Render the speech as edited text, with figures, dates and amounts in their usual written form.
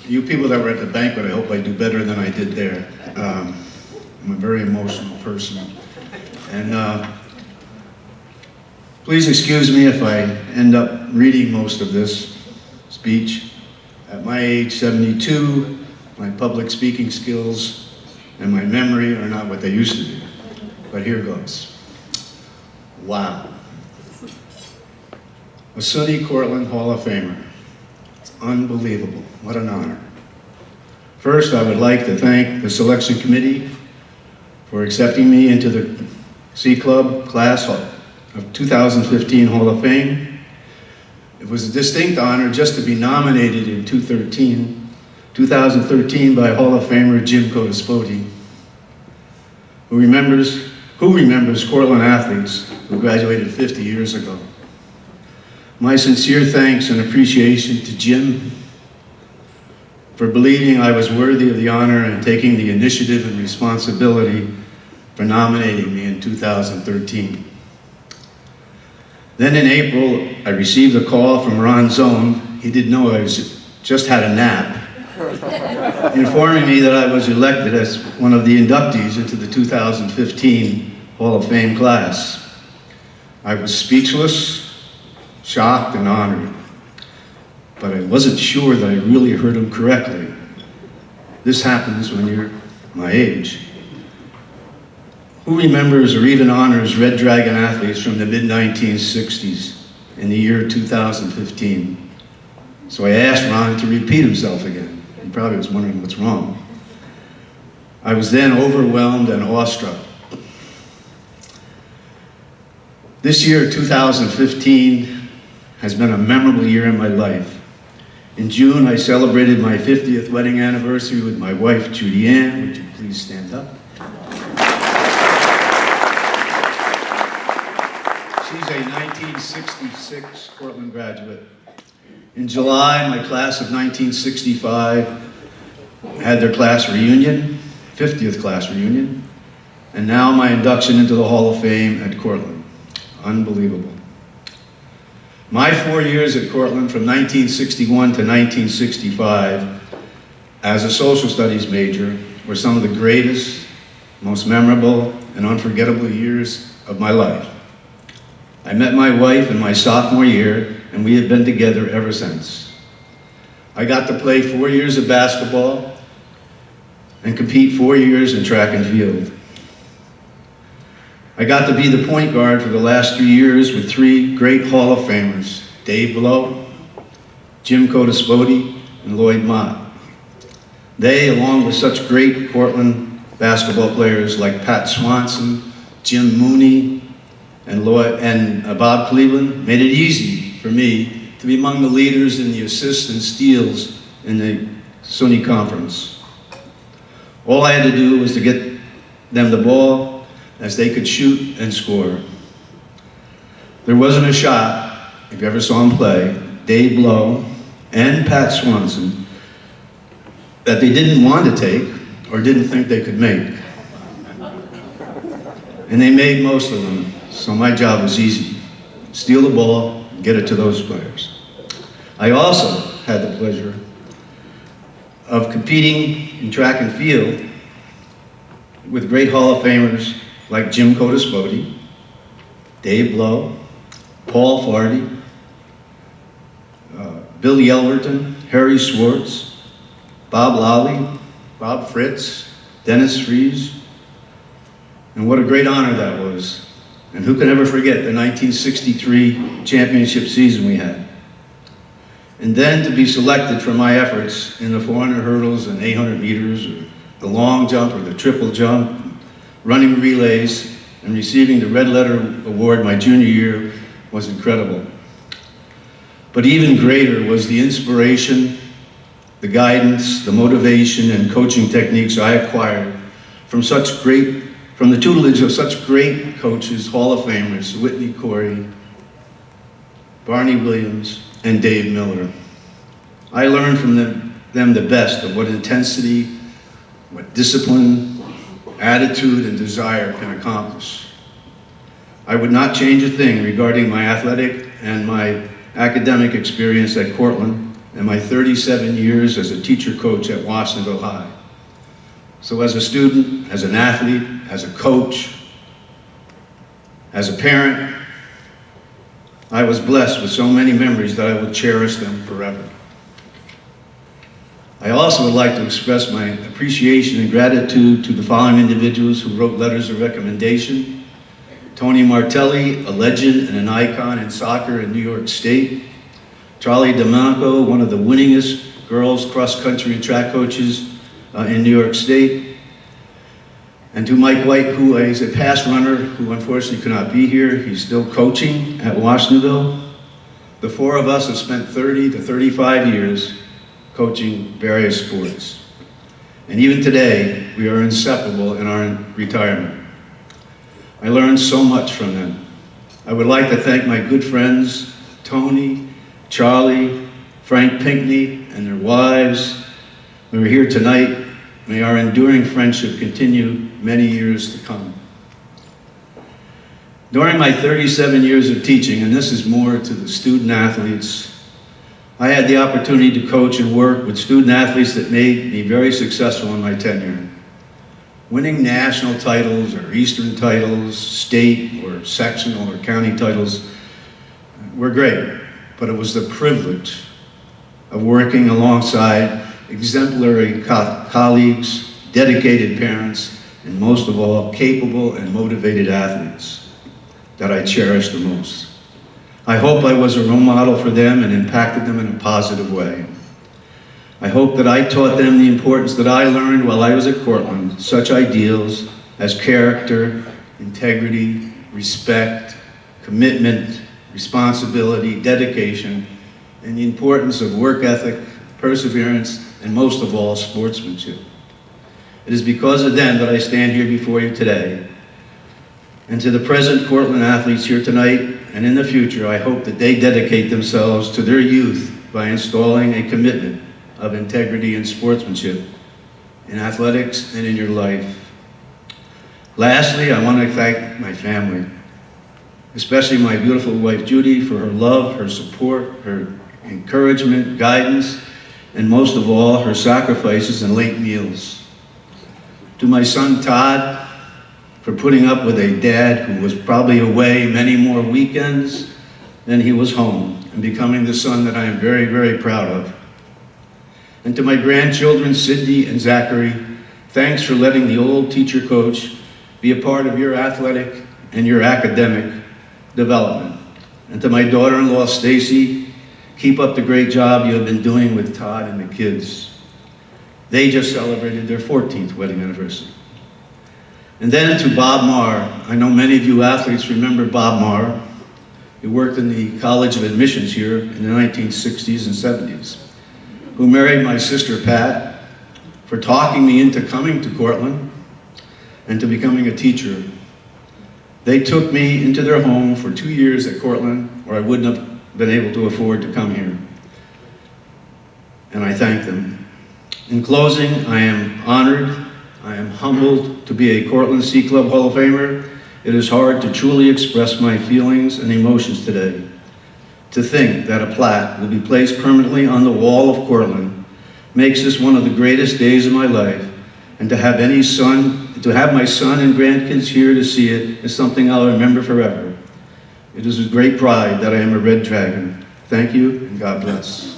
You people that were at the banquet, I hope I do better than I did there. I'm a very emotional person. And please excuse me if I end up reading most of this speech. At my age, 72, my public speaking skills and my memory are not what they used to be. But here goes. Wow. A SUNY Cortland Hall of Famer. It's unbelievable. What an honor. First, I would like to thank the selection committee for accepting me into the C Club class of 2015 Hall of Fame. It was a distinct honor just to be nominated in 2013 by Hall of Famer Jim Codispoti, who remembers Cortland athletes who graduated 50 years ago. My sincere thanks and appreciation to Jim for believing I was worthy of the honor and taking the initiative and responsibility for nominating me in 2013. Then in April, I received a call from Ron Zone. He didn't know I just had a nap, informing me that I was elected as one of the inductees into the 2015 Hall of Fame class. I was speechless, shocked, and honored, but I wasn't sure that I really heard him correctly. This happens when you're my age. Who remembers or even honors Red Dragon athletes from the mid-1960s in the year 2015? So I asked Ron to repeat himself again. He probably was wondering what's wrong. I was then overwhelmed and awestruck. This year, 2015, has been a memorable year in my life. In June, I celebrated my 50th wedding anniversary with my wife, Judy Ann. Would you please stand up? She's a 1966 Cortland graduate. In July, my class of 1965 had their class reunion, 50th class reunion, and now my induction into the Hall of Fame at Cortland. Unbelievable. My 4 years at Cortland from 1961 to 1965 as a social studies major were some of the greatest, most memorable, and unforgettable years of my life. I met my wife in my sophomore year, and we have been together ever since. I got to play 4 years of basketball and compete 4 years in track and field. I got to be the point guard for the last 3 years with 3 great Hall of Famers, Dave Blow, Jim Codispoti, and Lloyd Mott. They, along with such great Cortland basketball players like Pat Swanson, Jim Mooney, and Bob Cleveland, made it easy for me to be among the leaders in the assists and steals in the SUNY Conference. All I had to do was to get them the ball as they could shoot and score. There wasn't a shot, if you ever saw them play, Dave Blow and Pat Swanson, that they didn't want to take or didn't think they could make. And they made most of them, so my job was easy. Steal the ball, get it to those players. I also had the pleasure of competing in track and field with great Hall of Famers like Jim Codispoti, Dave Blow, Paul Fardy, Bill Yelverton, Harry Swartz, Bob Lally, Bob Fritz, Dennis Fries, and what a great honor that was. And who can ever forget the 1963 championship season we had? And then to be selected for my efforts in the 400 hurdles and 800 meters, or the long jump or the triple jump, running relays, and receiving the Red Letter Award my junior year was incredible. But even greater was the inspiration, the guidance, the motivation, and coaching techniques I acquired from the tutelage of such great coaches, Hall of Famers, Whitney Corey, Barney Williams, and Dave Miller. I learned from them the best of what intensity, what discipline, attitude, and desire can accomplish. I would not change a thing regarding my athletic and my academic experience at Cortland and my 37 years as a teacher coach at Watsonville High. So as a student, as an athlete, as a coach, as a parent, I was blessed with so many memories that I will cherish them forever. I also would like to express my appreciation and gratitude to the following individuals who wrote letters of recommendation. Tony Martelli, a legend and an icon in soccer in New York State. Charlie DeMonico, one of the winningest girls cross-country and track coaches in New York State. And to Mike White, who is a past runner who unfortunately could not be here. He's still coaching at Watsonville. The four of us have spent 30 to 35 years coaching various sports. And even today, we are inseparable in our retirement. I learned so much from them. I would like to thank my good friends, Tony, Charlie, Frank Pinkney, and their wives who are here tonight. May our enduring friendship continue many years to come. During my 37 years of teaching, and this is more to the student athletes, I had the opportunity to coach and work with student athletes that made me very successful in my tenure. Winning national titles or Eastern titles, state or sectional or county titles were great, but it was the privilege of working alongside exemplary colleagues, dedicated parents, and most of all, capable and motivated athletes that I cherish the most. I hope I was a role model for them and impacted them in a positive way. I hope that I taught them the importance that I learned while I was at Cortland, such ideals as character, integrity, respect, commitment, responsibility, dedication, and the importance of work ethic, perseverance, and most of all, sportsmanship. It is because of them that I stand here before you today. And to the present Cortland athletes here tonight and in the future, I hope that they dedicate themselves to their youth by installing a commitment of integrity and sportsmanship in athletics and in your life. Lastly, I want to thank my family, especially my beautiful wife Judy, for her love, her support, her encouragement, guidance, and most of all, her sacrifices and late meals. To my son Todd, for putting up with a dad who was probably away many more weekends than he was home, and becoming the son that I am very, very proud of. And to my grandchildren, Sydney and Zachary, thanks for letting the old teacher coach be a part of your athletic and your academic development. And to my daughter-in-law, Stacy, keep up the great job you have been doing with Todd and the kids. They just celebrated their 14th wedding anniversary. And then to Bob Marr. I know many of you athletes remember Bob Marr. He worked in the College of Admissions here in the 1960s and 70s, who married my sister Pat, for talking me into coming to Cortland and to becoming a teacher. They took me into their home for 2 years at Cortland, or I wouldn't have been able to afford to come here. And I thank them. In closing, I am honored, I am humbled to be a Cortland C Club Hall of Famer. It is hard to truly express my feelings and emotions today. To think that a plaque will be placed permanently on the wall of Cortland makes this one of the greatest days of my life, and to have my son and grandkids here to see it is something I'll remember forever. It is with great pride that I am a Red Dragon. Thank you, and God bless.